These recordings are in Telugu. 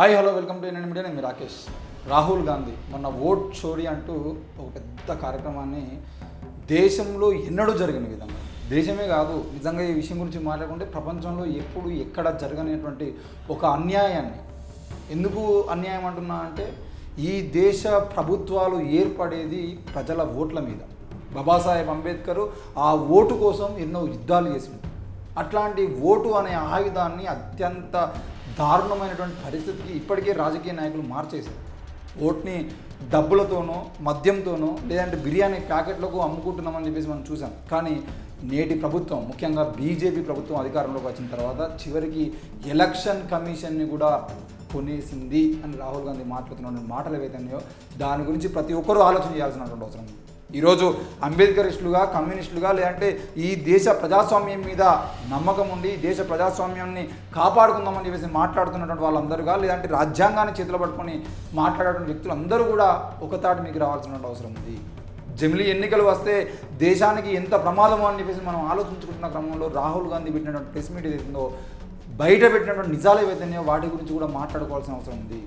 Hi hello welcome to NN media. నేను మీ రాకేష్. రాహుల్ గాంధీ మొన్న ఓట్ చోరీ అంటూ ఒక పెద్ద కార్యక్రమాన్ని దేశంలో ఎన్నడూ జరిగిన విధంగా, దేశమే కాదు నిజంగా ఈ విషయం గురించి మాట్లాడుకుంటే ప్రపంచంలో ఎప్పుడు ఎక్కడ జరగనటువంటి ఒక అన్యాయాన్ని, ఎందుకు అన్యాయం అంటున్నా అంటే ఈ దేశ ప్రభుత్వాలు ఏర్పడేది ప్రజల ఓట్ల మీద. బాబాసాహెబ్ అంబేద్కర్ ఆ ఓటు కోసం ఎన్నో యుద్ధాలు చేసింది. అట్లాంటి ఓటు అనే ఆయుధాన్ని అత్యంత దారుణమైనటువంటి పరిస్థితికి ఇప్పటికే రాజకీయ నాయకులు మార్చేశారు. ఓట్ని డబ్బులతోనో మద్యంతోనో లేదంటే బిర్యానీ ప్యాకెట్లకు అమ్ముకుంటున్నామని చెప్పేసి మనం చూసాం. కానీ నేటి ప్రభుత్వం, ముఖ్యంగా బీజేపీ ప్రభుత్వం అధికారంలోకి వచ్చిన తర్వాత చివరికి ఎలక్షన్ కమిషన్ని కూడా కొనేసింది అని రాహుల్ గాంధీ మాట్లాడుతున్న మాటలు ఏవైతున్నాయో దాని గురించి ప్రతి ఒక్కరూ ఆలోచన చేయాల్సినటువంటి అవసరం ఉంది. ఈరోజు అంబేద్కరిస్టులుగా, కమ్యూనిస్టులుగా, లేదంటే ఈ దేశ ప్రజాస్వామ్యం మీద నమ్మకం ఉండి దేశ ప్రజాస్వామ్యాన్ని కాపాడుకుందామని చెప్పేసి మాట్లాడుతున్నటువంటి వాళ్ళందరుగా, లేదంటే రాజ్యాంగాన్ని చేతిలో పట్టుకొని మాట్లాడేటువంటి వ్యక్తులు అందరూ కూడా ఒకతాటి మీకు రావాల్సినటువంటి అవసరం ఉంది. జమిలీ ఎన్నికలు వస్తే దేశానికి ఎంత ప్రమాదమో అని చెప్పేసి మనం ఆలోచించుకుంటున్న క్రమంలో రాహుల్ గాంధీ పెట్టినటువంటి ప్రెస్ మీట్ ఏదైతుందో, బయట పెట్టినటువంటి నిజాలు ఏవైతున్నాయో వాటి గురించి కూడా మాట్లాడుకోవాల్సిన అవసరం ఉంది.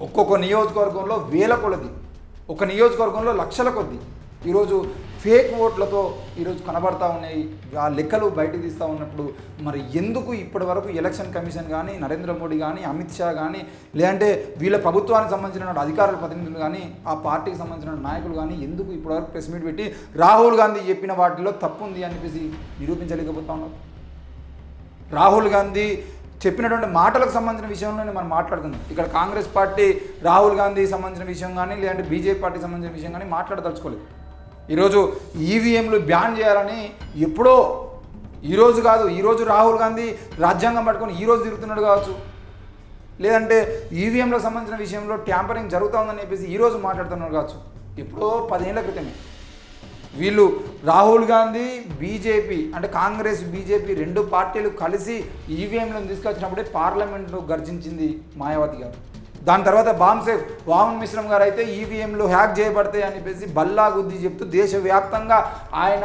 ఒక్కొక్క నియోజకవర్గంలో వేల కొలది, ఒక నియోజకవర్గంలో లక్షల కొద్ది ఈరోజు ఫేక్ ఓట్లతో ఈరోజు కనబడతా ఉన్నాయి. ఆ లెక్కలు బయటకు తీస్తూ ఉన్నప్పుడు మరి ఎందుకు ఇప్పటి వరకు ఎలక్షన్ కమిషన్ కానీ, నరేంద్ర మోడీ కానీ, అమిత్ షా కానీ, లేదంటే వీళ్ళ ప్రభుత్వానికి సంబంధించిన అధికారుల ప్రతినిధులు కానీ, ఆ పార్టీకి సంబంధించిన నాయకులు కానీ ఎందుకు ఇప్పటివరకు ప్రెస్ మీట్ పెట్టి రాహుల్ గాంధీ చెప్పిన వాటిలో తప్పు ఉంది అని చెప్పేసి నిరూపించలేకపోతా ఉన్నారు? రాహుల్ గాంధీ చెప్పినటువంటి మాటలకు సంబంధించిన విషయంలోనే మనం మాట్లాడుతున్నాం. ఇక్కడ కాంగ్రెస్ పార్టీ రాహుల్ గాంధీకి సంబంధించిన విషయం కానీ, లేదంటే బీజేపీ పార్టీకి సంబంధించిన విషయం కానీ మాట్లాడదలుచుకోలేదు. ఈరోజు ఈవీఎంలు బ్యాన్ చేయాలని ఎప్పుడో, ఈరోజు కాదు, ఈరోజు రాహుల్ గాంధీ రాజ్యాంగం పట్టుకొని ఈరోజు తిరుగుతున్నాడు కావచ్చు, లేదంటే ఈవీఎంలకు సంబంధించిన విషయంలో ట్యాంపరింగ్ జరుగుతుందని చెప్పేసి ఈరోజు మాట్లాడుతున్నాడు కావచ్చు. ఎప్పుడో 10 ఏళ్ల క్రితమే వీళ్ళు రాహుల్ గాంధీ, బీజేపీ అంటే కాంగ్రెస్ బీజేపీ రెండు పార్టీలు కలిసి ఈవీఎంలను తీసుకొచ్చినప్పుడే పార్లమెంట్లో గర్జించింది మాయావతి గారు. దాని తర్వాత బాంసేఫ్ వామన్ మిశ్రమ్ గారు అయితే ఈవీఎంలు హ్యాక్ చేయబడతాయి అని చెప్పేసి బల్లా గుద్ది చెప్తూ దేశవ్యాప్తంగా ఆయన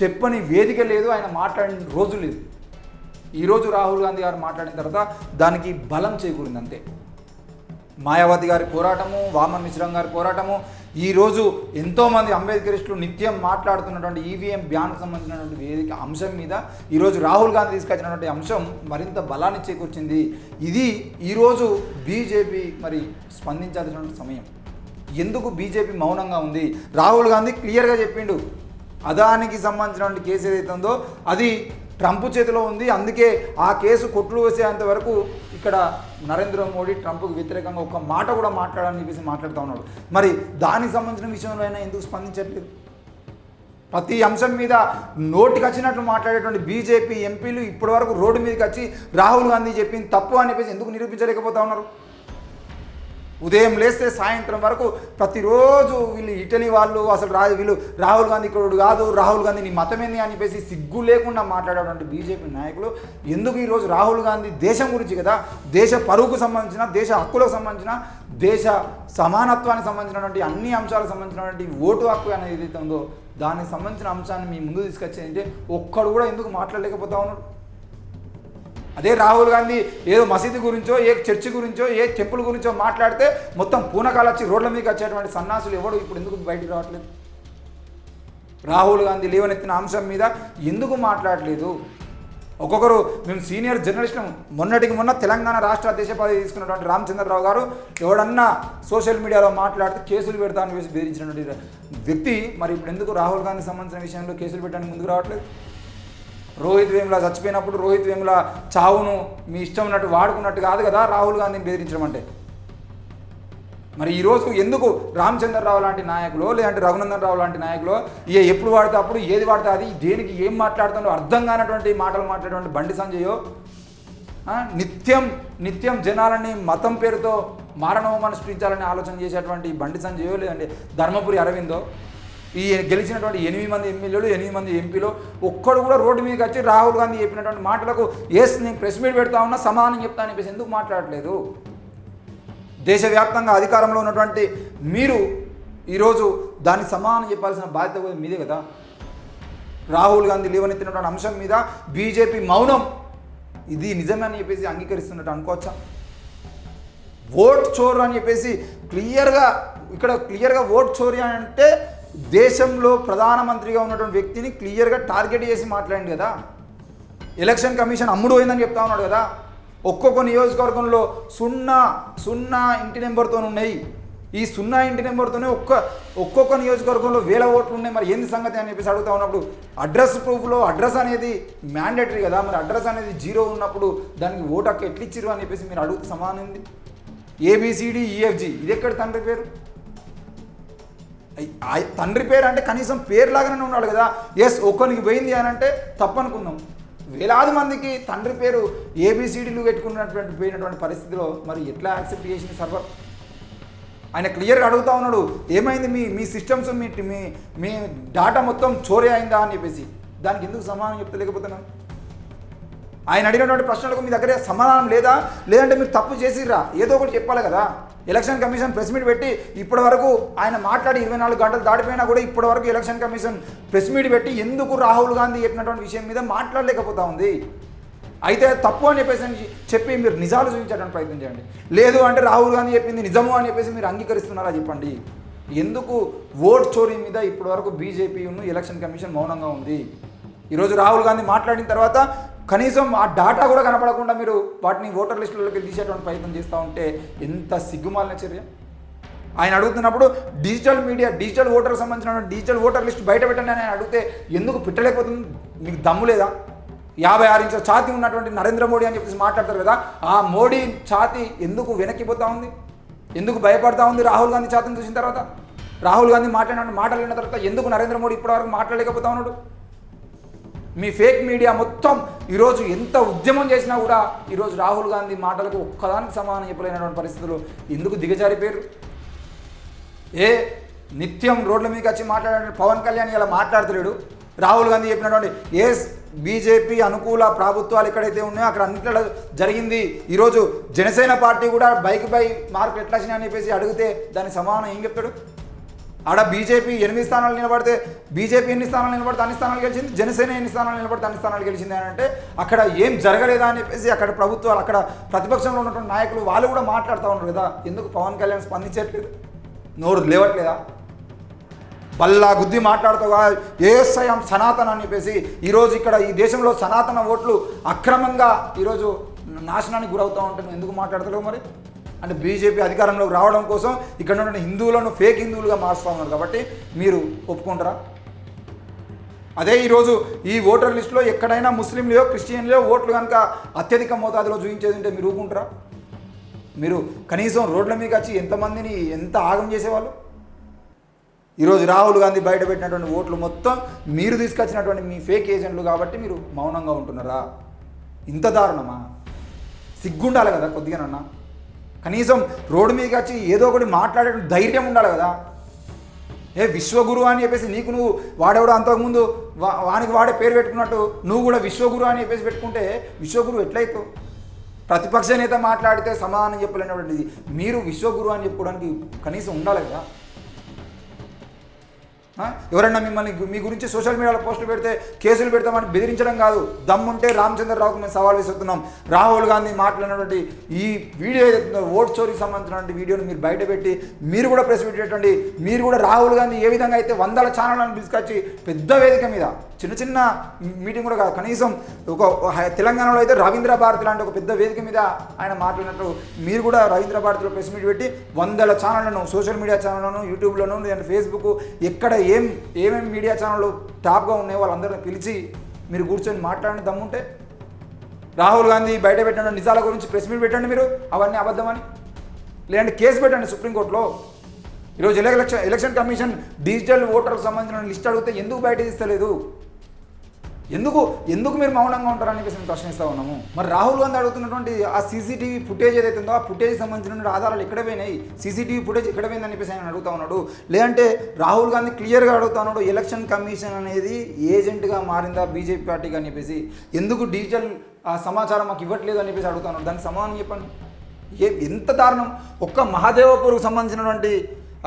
చెప్పని వేదిక లేదు, ఆయన మాట్లాడిన రోజు లేదు. ఈరోజు రాహుల్ గాంధీ గారు మాట్లాడిన తర్వాత దానికి బలం చేకూరింది అంతే. మాయావతి గారి పోరాటము, వామన్ మిశ్రమ్ గారి పోరాటము, ఈరోజు ఎంతోమంది అంబేద్కరిస్టులు నిత్యం మాట్లాడుతున్నటువంటి ఈవీఎం బ్యాన్కు సంబంధించినటువంటి వేదిక అంశం మీద ఈరోజు రాహుల్ గాంధీ తీసుకొచ్చినటువంటి అంశం మరింత బలాన్ని చేకూర్చింది. ఇది ఈరోజు బీజేపీ మరి స్పందించాల్సినటువంటి సమయం. ఎందుకు బీజేపీ మౌనంగా ఉంది? రాహుల్ గాంధీ క్లియర్గా చెప్పిండు, అదానికి సంబంధించినటువంటి కేసు ఏదైతే ఉందో అది ట్రంప్ చేతిలో ఉంది, అందుకే ఆ కేసు కొట్లు వేసేంత వరకు ఇక్కడ నరేంద్ర మోడీ ట్రంప్కు వ్యతిరేకంగా ఒక్క మాట కూడా మాట్లాడాలని చెప్పేసి మాట్లాడుతూ ఉన్నాడు. మరి దానికి సంబంధించిన విషయంలో అయినా ఎందుకు స్పందించట్లేదు? ప్రతి అంశం మీద నోటికి వచ్చినట్లు మాట్లాడేటువంటి బీజేపీ ఎంపీలు ఇప్పటివరకు రోడ్డు మీదకి వచ్చి రాహుల్ గాంధీ చెప్పింది తప్పు అని చెప్పేసి ఎందుకు నిరూపించలేకపోతా ఉన్నారు? ఉదయం లేస్తే సాయంత్రం వరకు ప్రతిరోజు వీళ్ళు ఇటలీ వాళ్ళు అసలు వీళ్ళు రాహుల్ గాంధీ ఇక్కడ కాదు, రాహుల్ గాంధీ నీ మతమేంది అని చెప్పేసి సిగ్గు లేకుండా మాట్లాడేటువంటి బీజేపీ నాయకులు ఎందుకు ఈరోజు రాహుల్ గాంధీ దేశం గురించి కదా, దేశ పరువుకు సంబంధించిన, దేశ హక్కులకు సంబంధించిన, దేశ సమానత్వానికి సంబంధించినటువంటి అన్ని అంశాలకు సంబంధించినటువంటి ఓటు హక్కు అనేది ఏదైతే ఉందో దానికి సంబంధించిన అంశాన్ని మీ ముందు తీసుకొచ్చేదంటే ఒక్కడు కూడా ఎందుకు మాట్లాడలేకపోతా ఉన్నాడు? అదే రాహుల్ గాంధీ ఏదో మసీదు గురించో, ఏ చర్చి గురించో, ఏ టెంపుల్ గురించో మాట్లాడితే మొత్తం పూనకాలు వచ్చి రోడ్ల మీదకి వచ్చేటువంటి సన్నాసులు ఎవడు ఇప్పుడు ఎందుకు బయటికి రావట్లేదు? రాహుల్ గాంధీ లేవనెత్తిన అంశం మీద ఎందుకు మాట్లాడలేదు? ఒక్కొక్కరు మేము సీనియర్ జర్నలిస్టులు, మొన్నటికి మొన్న తెలంగాణ రాష్ట్ర అధ్యక్ష పదవి తీసుకున్నటువంటి రామచంద్రరావు గారు ఎవడన్నా సోషల్ మీడియాలో మాట్లాడితే కేసులు పెడతానని వేసి బెదిరించినటువంటి వ్యక్తి మరి ఇప్పుడు ఎందుకు రాహుల్ గాంధీ సంబంధించిన విషయంలో కేసులు పెట్టడానికి ముందుకు రావట్లేదు? రోహిత్ వేముల చచ్చిపోయినప్పుడు రోహిత్ వేముల చావును మీ ఇష్టం ఉన్నట్టు వాడుకున్నట్టు కాదు కదా రాహుల్ గాంధీని బెదిరించడం అంటే. మరి ఈరోజు ఎందుకు రామచంద్రరావు లాంటి నాయకులు, లేదంటే రఘునందన్ రావు లాంటి నాయకులు ఎప్పుడు వాడితే అప్పుడు ఏది వాడితే అది, దేనికి ఏం మాట్లాడుతుందో అర్థం కానటువంటి మాటలు మాట్లాడేటువంటి బండి సంజయో, నిత్యం జనాలని మతం పేరుతో మారణహోమాన్ని సృష్టించాలని ఆలోచన చేసేటువంటి బండి సంజయో, లేదంటే ధర్మపురి అరవిందో, ఈ గెలిచినటువంటి 8 మంది ఎమ్మెల్యేలు, 8 మంది ఎంపీలు ఒక్కడు కూడా రోడ్డు మీదకి వచ్చి రాహుల్ గాంధీ చెప్పినటువంటి మాటలకు నేను ప్రెస్ మీట్ పెడతా ఉన్నా సమాధానం చెప్తా అని చెప్పేసి ఎందుకు మాట్లాడలేదు? దేశవ్యాప్తంగా అధికారంలో ఉన్నటువంటి మీరు ఈరోజు దానికి సమాధానం చెప్పాల్సిన బాధ్యత కూడా మీదే కదా. రాహుల్ గాంధీ లేవనెత్తినటువంటి అంశం మీద బీజేపీ మౌనం ఇది నిజమే అని చెప్పేసి అంగీకరిస్తున్నట్టు అనుకోవచ్చా? ఓట్ చోరు అని చెప్పేసి క్లియర్గా ఓట్ చోరీ అంటే దేశంలో ప్రధానమంత్రిగా ఉన్నటువంటి వ్యక్తిని క్లియర్గా టార్గెట్ చేసి మాట్లాడింది కదా. ఎలక్షన్ కమిషన్ అమ్ముడు పోయిందని చెప్తా ఉన్నాడు కదా. ఒక్కొక్క నియోజకవర్గంలో సున్నా ఇంటి నెంబర్తో ఉన్నాయి. ఈ 0 ఇంటి నెంబర్తోనే ఒక్కొక్క నియోజకవర్గంలో 1000 ఓట్లు ఉన్నాయి. మరి ఏంది సంగతి అని చెప్పేసి అడుగుతా ఉన్నప్పుడు అడ్రస్ ప్రూఫ్లో అడ్రస్ అనేది మ్యాండేటరీ కదా. మరి అడ్రస్ అనేది 0 ఉన్నప్పుడు దానికి ఓటు హక్కు ఎట్లా ఇచ్చిర్రు అని చెప్పేసి మీరు అడుగుతూ సమానం ఉంది. ABCDEFG ఇది ఎక్కడ తండ్రి పేరు? తండ్రి పేరు అంటే కనీసం పేరులాగానే ఉండాలి కదా. ఎస్ ఒక్కరికి పోయింది అని అంటే తప్పనుకుందాం. వేలాది మందికి తండ్రి పేరు ABCDలు పోయినటువంటి పరిస్థితిలో మరి ఎట్లా యాక్సెప్ట్ చేసింది సర్వర్? ఆయన క్లియర్గా అడుగుతా ఉన్నాడు, ఏమైంది మీ సిస్టమ్స్ మీ డాటా మొత్తం చోరీ అయిందా అని చెప్పేసి. దానికి ఎందుకు సమాధానం చెప్తలేకపోతున్నాను? ఆయన అడిగినటువంటి ప్రశ్నలకు మీ దగ్గర సమాధానం లేదా, లేదంటే మీరు తప్పు చేసిర్రా, ఏదో ఒకటి చెప్పాలి కదా. ఎలక్షన్ కమిషన్ ప్రెస్ మీట్ పెట్టి ఇప్పటి వరకు ఆయన మాట్లాడి 24 గంటలు దాటిపోయినా కూడా ఇప్పటి వరకు ఎలక్షన్ కమిషన్ ప్రెస్ మీట్ పెట్టి ఎందుకు రాహుల్ గాంధీ చెప్పినటువంటి విషయం మీద మాట్లాడలేకపోతా ఉంది. అయితే తప్పు అని చెప్పి మీరు నిజాలు చూపించడానికి ప్రయత్నం చేయండి. లేదు అంటే రాహుల్ గాంధీ చెప్పింది నిజము అని చెప్పేసి మీరు అంగీకరిస్తున్నారా చెప్పండి. ఎందుకు ఓట్ చోరీ మీద ఇప్పటివరకు బీజేపీ ఎలక్షన్ కమిషన్ మౌనంగా ఉంది? ఈరోజు రాహుల్ గాంధీ మాట్లాడిన తర్వాత కనీసం ఆ డాటా కూడా కనపడకుండా మీరు వాటిని ఓటర్ లిస్టులోకి తీసేటువంటి ప్రయత్నం చేస్తూ ఉంటే ఎంత సిగ్గుమాలిన చర్య. ఆయన అడుగుతున్నప్పుడు డిజిటల్ ఓటర్కి సంబంధించిన డిజిటల్ ఓటర్ లిస్ట్ బయట పెట్టండి అని ఆయన అడిగితే ఎందుకు పెట్టలేకపోతుంది? మీకు దమ్ము లేదా? 56 ఇంచుల ఛాతీ ఉన్నటువంటి నరేంద్ర మోడీ అని చెప్పేసి మాట్లాడతారు కదా, ఆ మోడీ ఛాతీ ఎందుకు వెనక్కిపోతూ ఉంది? ఎందుకు భయపడతా ఉంది రాహుల్ గాంధీ ఛాతీని చూసిన తర్వాత? రాహుల్ గాంధీ మాట్లాడిన మాటలు విన్న తర్వాత ఎందుకు నరేంద్ర మోడీ ఇప్పటివరకు మాట్లాడలేకపోతా ఉన్నాడు? మీ ఫేక్ మీడియా మొత్తం ఈరోజు ఎంత ఉద్యమం చేసినా కూడా ఈరోజు రాహుల్ గాంధీ మాటలకు ఒక్కదానికి సమాధానం చెప్పలేనటువంటి పరిస్థితులు ఎందుకు దిగజారిపోయారు? నిత్యం రోడ్ల మీదకి వచ్చి మాట్లాడే పవన్ కళ్యాణ్ ఇలా మాట్లాడతలేడు. రాహుల్ గాంధీ చెప్పినటువంటి బీజేపీ అనుకూల ప్రభుత్వాలు ఎక్కడైతే ఉన్నాయో అక్కడ అన్నింటిలో జరిగింది. ఈరోజు జనసేన పార్టీ కూడా బైక్ మార్కులు ఎట్లా వచ్చినాయని చెప్పేసి అడిగితే దాని సమాధానం ఏం చెప్తాడు? ఆడ బీజేపీ 8 స్థానాలు నిలబడితే బీజేపీ ఎన్ని స్థానాలు నిలబడితే అన్ని స్థానాలు గెలిచింది, జనసేన ఎన్ని స్థానాలు నిలబడితే అన్ని స్థానాలు గెలిచింది అని అంటే అక్కడ ఏం జరగలేదా అని చెప్పేసి అక్కడ ప్రభుత్వాలు, అక్కడ ప్రతిపక్షంలో ఉన్నటువంటి నాయకులు వాళ్ళు కూడా మాట్లాడుతూ ఉన్నారు కదా. ఎందుకు పవన్ కళ్యాణ్ స్పందించట్లేదు? నోరు లేవట్లేదా? బల్లా గుద్ది మాట్లాడుతూగా ఏఎస్ఐఎం సనాతన అని చెప్పేసి ఈరోజు ఇక్కడ ఈ దేశంలో సనాతన ఓట్లు అక్రమంగా ఈరోజు నాశనానికి గురవుతూ ఉంటాను ఎందుకు మాట్లాడతలేవు మరి? అంటే బీజేపీ అధికారంలోకి రావడం కోసం ఇక్కడ ఉన్న హిందువులను ఫేక్ హిందువులుగా మారుస్తూ ఉన్నారు కాబట్టి మీరు ఒప్పుకుంటారా? అదే ఈరోజు ఈ ఓటర్ లిస్టులో ఎక్కడైనా ముస్లింలో క్రిస్టియన్లో ఓట్లు కనుక అత్యధిక మోతాదులో చూపించేది ఉంటే మీరు ఊరుకుంటారా? మీరు కనీసం రోడ్ల మీద వచ్చి ఎంతమందిని ఎంత ఆగం చేసేవాళ్ళు? ఈరోజు రాహుల్ గాంధీ బయట పెట్టినటువంటి ఓట్లు మొత్తం మీరు తీసుకొచ్చినటువంటి మీ ఫేక్ ఏజెంట్లు కాబట్టి మీరు మౌనంగా ఉంటున్నారా? ఇంత దారుణమా? సిగ్గుండాలి కదా కొద్దిగానన్నా. కనీసం రోడ్డు మీదకి వచ్చి ఏదో ఒకటి మాట్లాడే ధైర్యం ఉండాలి కదా. విశ్వగురు అని చెప్పేసి నువ్వు వాడేవాడు అంతకుముందు వానికి వాడే పేరు పెట్టుకున్నట్టు నువ్వు కూడా విశ్వగురు అని చెప్పేసి పెట్టుకుంటే విశ్వగురు ఎట్లయితావు? ప్రతిపక్ష నేత మాట్లాడితే సమాధానం చెప్పలేనటువంటిది మీరు విశ్వగురు అని చెప్పుకోవడానికి కనీసం ఉండాలి కదా. ఎవరన్నా మిమ్మల్ని మీ గురించి సోషల్ మీడియాలో పోస్టులు పెడితే కేసులు పెడతామని బెదిరించడం కాదు, దమ్ముంటే రామచంద్రరావుకు మేము సవాల్ విసురుతున్నాం. రాహుల్ గాంధీ మాట్లాడినటువంటి ఈ వీడియో ఏదైతుందో ఓట్ చోరీకి సంబంధించినటువంటి వీడియోని మీరు బయట పెట్టి మీరు కూడా ప్రెస్ పెట్టేటండి. మీరు కూడా రాహుల్ గాంధీ ఏ విధంగా అయితే 100 ఛానళ్ళను తీసుకొచ్చి పెద్ద వేదిక మీద చిన్న మీటింగ్ కూడా కాదు, కనీసం ఒక తెలంగాణలో అయితే రవీంద్ర భారతి లాంటి ఒక పెద్ద వేదిక మీద ఆయన మాట్లాడినట్టు మీరు కూడా రవీంద్ర భారతిలో ప్రెస్ మీట్ పెట్టి 100 ఛానళ్లను సోషల్ మీడియా ఛానళ్లను యూట్యూబ్లోను లేదంటే ఫేస్బుక్ ఎక్కడ ఏమేమి మీడియా ఛానళ్ళు టాప్గా ఉన్నాయి వాళ్ళందరినీ పిలిచి మీరు కూర్చొని మాట్లాడిన దమ్ముంటే రాహుల్ గాంధీ బయట పెట్టిన నిజాల గురించి ప్రెస్ మీట్ పెట్టండి. మీరు అవన్నీ అబద్ధమని లేదంటే కేసు పెట్టండి సుప్రీంకోర్టులో. ఈరోజు ఎలక్షన్ కమిషన్ డిజిటల్ ఓటర్కి సంబంధించిన లిస్ట్ అడిగితే ఎందుకు బయట తీస్తలేదు? ఎందుకు మీరు మౌనంగా ఉంటారని చెప్పేసి మేము ప్రశ్నిస్తూ ఉన్నాము. మరి రాహుల్ గాంధీ అడుగుతున్నటువంటి ఆ సీసీటీవీ ఫుటేజ్ ఏదైతే ఉందో ఆ ఫుటేజ్కి సంబంధించిన ఆధారాలు ఎక్కడ పోయినాయి, సీసీటీవీ ఫుటేజ్ ఎక్కడ పోయిందని చెప్పేసి ఆయన అడుగుతా ఉన్నాడు. లేదంటే రాహుల్ గాంధీ క్లియర్గా అడుగుతా ఉన్నాడు, ఎలక్షన్ కమిషన్ అనేది ఏజెంట్గా మారిందా బీజేపీ పార్టీగా అని చెప్పేసి, ఎందుకు డిజిటల్ సమాచారం మాకు ఇవ్వట్లేదు అని చెప్పేసి అడుగుతా ఉన్నాడు. దానికి సమాధానం చెప్పండి. ఎంత దారుణం! ఒక్క మహాదేవపూర్కు సంబంధించినటువంటి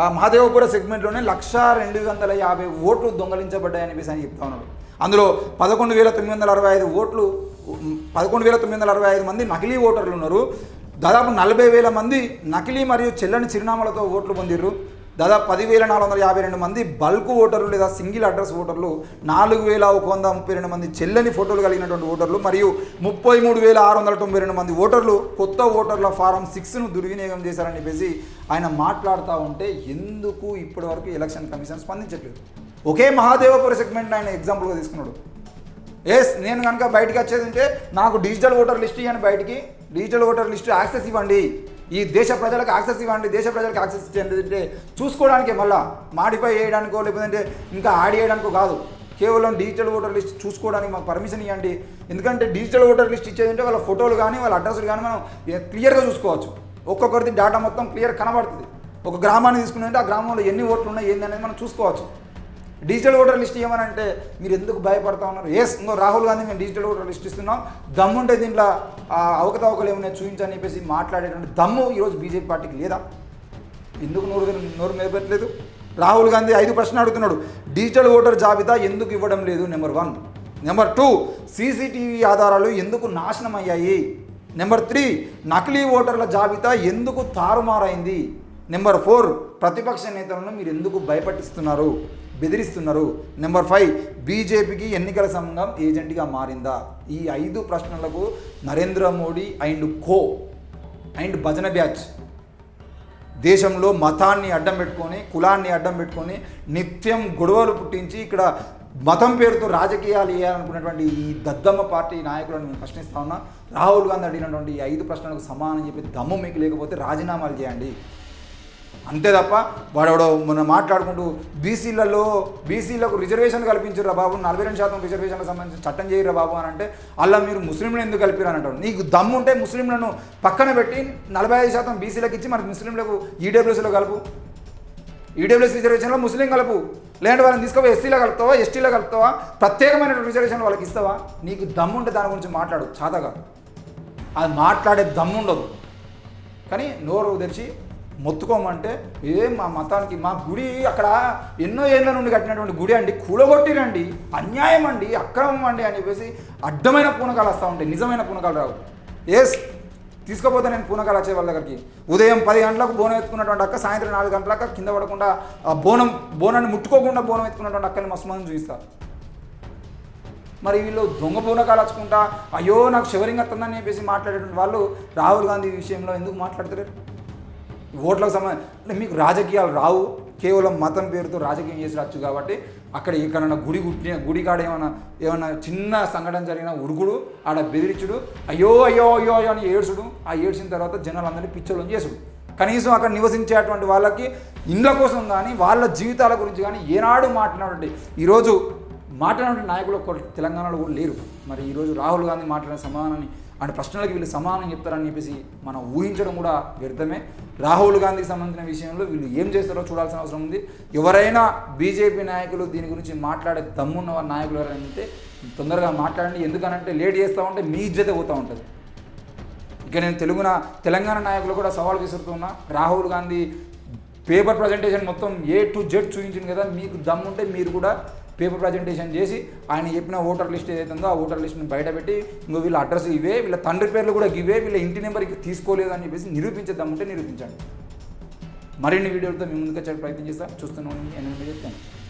ఆ మహాదేవపుర సెగ్మెంట్లోనే 1,250 ఓట్లు దొంగలించబడ్డాయని చెప్పేసి అని చెప్తా ఉన్నాడు. అందులో 11,965 ఓట్లు 11,965 మంది నకిలీ ఓటర్లు ఉన్నారు. దాదాపు 40,000 మంది నకిలీ మరియు చెల్లని చిరునామాలతో ఓట్లు పొందిర్రు. దాదాపు 10,452 మంది బల్క్ ఓటర్లు లేదా సింగిల్ అడ్రస్ ఓటర్లు, 4,132 మంది చెల్లని ఫోటోలు కలిగినటువంటి ఓటర్లు మరియు 33,692 మంది ఓటర్లు కొత్త ఓటర్ల ఫారం 6ను దుర్వినియోగం చేశారని చెప్పేసి ఆయన మాట్లాడుతూ ఉంటే ఎందుకు ఇప్పటివరకు ఎలక్షన్ కమిషన్ స్పందించట్లేదు? ఒకే మహాదేవపుర సెగ్మెంట్ ఆయన ఎగ్జాంపుల్గా తీసుకున్నాడు. నేను కనుక బయటకు వచ్చేది ఉంటే నాకు డిజిటల్ ఓటర్ లిస్ట్ ఇవ్వండి, బయటికి డిజిటల్ ఓటర్ లిస్ట్ యాక్సెస్ ఇవ్వండి, ఈ దేశ ప్రజలకు యాక్సెస్ ఇవ్వండి, దేశ ప్రజలకు యాక్సెస్ ఇచ్చేది అంటే చూసుకోవడానికి, మళ్ళీ మాడిఫై చేయడానికో లేకపోతే ఇంకా యాడ్ చేయడానికో కాదు, కేవలం డిజిటల్ ఓటర్ లిస్ట్ చూసుకోవడానికి మాకు పర్మిషన్ ఇవ్వండి. ఎందుకంటే డిజిటల్ ఓటర్ లిస్ట్ ఇచ్చేది వాళ్ళ ఫోటోలు కానీ వాళ్ళ అడ్రస్లు కానీ మనం క్లియర్గా చూసుకోవచ్చు. ఒక్కొక్కరిది డేటా మొత్తం క్లియర్ కనబడుతుంది. ఒక గ్రామాన్ని తీసుకున్నట్టే ఆ గ్రామంలో ఎన్ని ఓట్లు ఉన్నాయి ఏంది అనేది మనం చూసుకోవచ్చు. డిజిటల్ ఓటర్ లిస్ట్ ఇవ్వమనంటే మీరు ఎందుకు భయపడతా ఉన్నారు? ఇంకో రాహుల్ గాంధీ మేము డిజిటల్ ఓటర్ లిస్ట్ ఇస్తున్నాం, దమ్ముంటే దీంట్లో అవకతవకలు ఏమైనా చూపించని చెప్పేసి మాట్లాడేటువంటి దమ్ము ఈరోజు బీజేపీ పార్టీకి లేదా? ఎందుకు నోరు మెదపట్లేదు? రాహుల్ గాంధీ 5 ప్రశ్నలు అడుగుతున్నాడు. డిజిటల్ ఓటర్ జాబితా ఎందుకు ఇవ్వడం లేదు? నెంబర్ 1. నెంబర్ 2, సీసీటీవీ ఆధారాలు ఎందుకు నాశనం అయ్యాయి? నెంబర్ 3, నకిలీ ఓటర్ల జాబితా ఎందుకు తారుమారైంది? నెంబర్ 4, ప్రతిపక్ష నేతలను మీరు ఎందుకు భయపట్టిస్తున్నారు, బెదిరిస్తున్నారు? నెంబర్ 5, బీజేపీకి ఎన్నికల సంఘం ఏజెంట్గా మారిందా? ఈ 5 ప్రశ్నలకు నరేంద్ర మోడీ అండ్ భజన బ్యాచ్ దేశంలో మతాన్ని అడ్డం పెట్టుకొని, కులాన్ని అడ్డం పెట్టుకొని నిత్యం గొడవలు పుట్టించి ఇక్కడ మతం పేరుతో రాజకీయాలు చేయాలనుకున్నటువంటి ఈ దద్దమ్మ పార్టీ నాయకులను నేను ప్రశ్నిస్తా ఉన్నా. రాహుల్ గాంధీ అడిగినటువంటి ఈ 5 ప్రశ్నలకు సమానం చెప్పి దమ్ము మీకు లేకపోతే రాజీనామాలు చేయండి. అంతే తప్ప వాడెవడో మొన్న మాట్లాడుకుంటూ బీసీలకు రిజర్వేషన్ కల్పించారా బాబు, 42% రిజర్వేషన్లకు సంబంధించి చట్టం చేయరా బాబు అని అంటే అలా మీరు ముస్లింలను ఎందుకు కలిపిరా అని అంటారు. నీకు దమ్ము ఉంటే ముస్లింలను పక్కన పెట్టి 45% బీసీలకు ఇచ్చి మనకి ముస్లింలకు ఈడబ్ల్యూసీలో కలుపు, ఈడబ్ల్యూసీ రిజర్వేషన్లో ముస్లిం కలుపు. లేదంటే వాళ్ళని తీసుకుపోయి ఎస్సీలో కలుపుతావా, ఎస్టీలో కలుపుతావా, ప్రత్యేకమైన రిజర్వేషన్ వాళ్ళకి ఇస్తావా? నీకు దమ్ము ఉంటే దాని గురించి మాట్లాడు, చాతగా అది మాట్లాడే దమ్ము ఉండదు. కానీ నోరు తెరిచి మొత్తుకోమంటే మా మతానికి మా గుడి అక్కడ ఎన్నో ఏళ్ళ నుండి కట్టినటువంటి గుడి అండి, కూలగొట్టిరండి, అన్యాయం అండి, అక్రమం అండి అని చెప్పేసి అడ్డమైన పూనకాలు వస్తూ ఉంటాయి, నిజమైన పూనకాలు రావు. తీసుకోపోతే నేను పూనకాలు వచ్చే వాళ్ళ దగ్గరికి ఉదయం 10 గంటలకు బోనం ఎత్తుకున్నటువంటి అక్క సాయంత్రం 4 గంటలకు కింద పడకుండా ఆ బోనాన్ని ముట్టుకోకుండా బోనం ఎత్తుకున్నటువంటి అక్కని మస్తు మంది చూపిస్తారు. మరి వీళ్ళు దొంగ పూనకాలు వచ్చుకుంటా అయ్యో నాకు షివరింగ్ వస్తుందని చెప్పేసి మాట్లాడేటువంటి వాళ్ళు రాహుల్ గాంధీ విషయంలో ఎందుకు మాట్లాడతలేరు? ఓట్లకు సంబంధించి అంటే మీకు రాజకీయాలు రావు, కేవలం మతం పేరుతో రాజకీయం చేసి రావచ్చు. కాబట్టి అక్కడ ఎక్కడన్నా గుడి కాడ ఏమన్నా చిన్న సంఘటన జరిగిన ఉరుగుడు, ఆడ బెదిరించుడు, అయ్యో అయ్యో అయ్యో అయ్యో అని ఏడ్చుడు, ఆ ఏడ్చిన తర్వాత జనాలందరినీ పిచ్చోళ్ళని చేసుడు. కనీసం అక్కడ నివసించేటువంటి వాళ్ళకి ఇండ్ల కోసం కానీ వాళ్ళ జీవితాల గురించి కానీ ఏనాడు మాట్లాడినటువంటి ఈరోజు మాట్లాడినటువంటి నాయకులు తెలంగాణలో కూడా లేరు. మరి ఈరోజు రాహుల్ గాంధీ మాట్లాడిన సమానాన్ని అంటే ప్రశ్నలకు వీళ్ళు సమానం చెప్తారని చెప్పేసి మనం ఊహించడం కూడా వ్యర్థమే. రాహుల్ గాంధీకి సంబంధించిన విషయంలో వీళ్ళు ఏం చేస్తారో చూడాల్సిన అవసరం ఉంది. ఎవరైనా బీజేపీ నాయకులు దీని గురించి మాట్లాడే దమ్మున్న వారి నాయకులు ఎవరైనా ఉంటే తొందరగా మాట్లాడండి. ఎందుకనంటే లేట్ చేస్తూ ఉంటే మీ ఇజ్జతే పోతూ ఉంటుంది. ఇక నేను తెలంగాణ నాయకులు కూడా సవాల్ విసురుతున్నా. రాహుల్ గాంధీ పేపర్ ప్రజెంటేషన్ మొత్తం A to Z చూపించింది కదా, మీకు దమ్ముంటే మీరు కూడా పేపర్ ప్రజెంటేషన్ చేసి ఆయన చెప్పిన ఓటర్ లిస్ట్ ఏదైతే ఉందో ఆ ఓటర్ లిస్ట్ని బయటపెట్టి ఇంకో వీళ్ళ అడ్రస్ ఇవే, వీళ్ళ తండ్రి పేర్లు కూడా ఇవే, వీళ్ళ ఇంటి నెంబర్ తీసుకోలేదు అని చెప్పేసి నిరూపించేద్దామంటే నిరూపించండి. మరిన్ని వీడియోలతో మీ ముందుకు వచ్చే ప్రయత్నం చేస్తాను. చూస్తున్నాను. 8 చెప్తాను.